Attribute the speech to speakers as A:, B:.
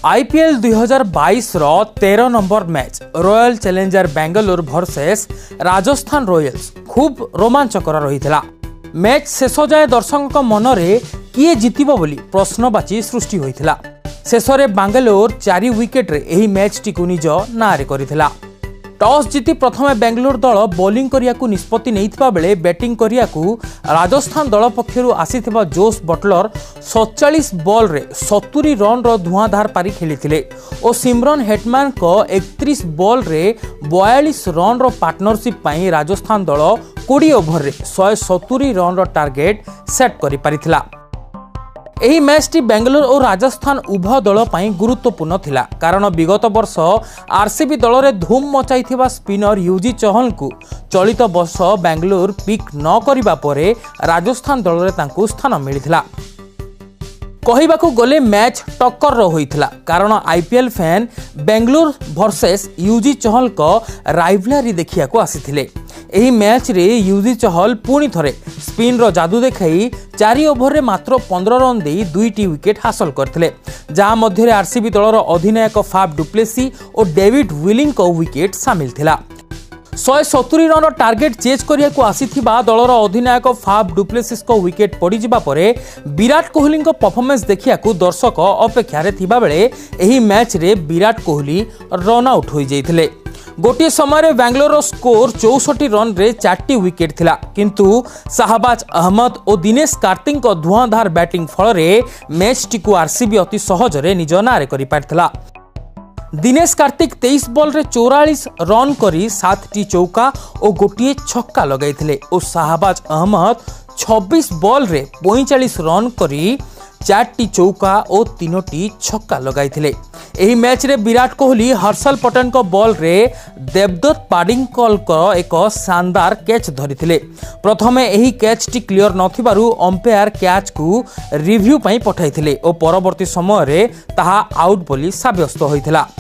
A: IPL 2022 रो 13 number match royal challenger Bengaluru versus Rajasthan Royals खूब रोमांचकर रही। Match शेष जाए दर्शकों मनरे किए जितिबो बोली प्रश्नवाची सृष्टि होइथिला। शेष में बेंगलुरु 4 विकेट रे एही मैच टी को निज नारे करिथिला। टॉस जीति प्रथमे बेंगलुरु दल बॉलिंग करियाकू निष्पत्ति नैथिबा बेले बैटिंग करियाकू राजस्थान दल पक्षरु आसीथिबा जोश बटलर 47 बॉल रे 70 रन रो धुआंधार पारी खेलिथिले और सिमरन हेटमैन को 31 बॉल रे 42 रन रो पार्टनरशिप पाई राजस्थान दल 20 ओवर रे 170 रन रो टार्गेट सेट करि पारिथिला। एही मैच टी बेंगलुरु और राजस्थान उभय दल पाई गुरुत्वपूर्ण थिला, कारण विगत वर्ष आरसीबी दल रे धूम मचाइथिबा स्पिनर युजी चहल को चलित वर्ष बेंगलुरु पिक न करिबा परे राजस्थान दल रे तांकू स्थान मिलिथिला। कहिबाकू गले मैच टक्कर रो होइथिला, कारण IPL fan Bengaluru versus Yuzi Chahal को राइवलरी देखिया को आसीथिले। एही मैच रे युजी चहल पुणी थरे स्पिन रो जादू देखाई 4 ओवर रे मात्र 15 रन दे 2टी विकेट हासिल करथिले, जहां मध्य आरसीबी दलर अधिनायक फाफ डुप्लेसी और डेविड विलिंग को विकेट शामिल थिला। 170 रन टार्गेट चेज करिया को आसीथिबा दलर अधिनायक फाफ डुप्लेसिस को विकेट पड़ी जिबा परे विराट कोहली को परफॉर्मेंस देखिया को दर्शक अपेक्षा रे थिबा बेले एही मैच रे विराट कोहली रन आउट होई जाइथिले। गोटे समय बेंगलोर स्कोर 64 रन रे 4टी विकेट थिला, किंतु शाहबाज अहमद और दिनेश कार्तिक को धुआंधार बैटिंग फल रे मैच टी को आरसीबी अति सहज रे निज नारे करि पारथिला। दिनेश कार्तिक 23 बॉल रे 44 रन करी 7टी चौका और गोटे छक्का लगाइथिले और शाहबाज अहमद 26 बॉल रे 45 रन करी 4टी चौका और 3टी छक्का लगाइथिले। एही मैच रे विराट कोहली हर्षल पटेल को बॉल रे देवदत्त पाडिक्कल को एक शानदार कैच धरिथिले। प्रथमे एही कैच टी क्लियर नथिबारु अंपायर कैच को रिव्यू पई पठाइथिले और परवर्ती समय रे ताहा आउट बोली साब्यस्त होइथिला।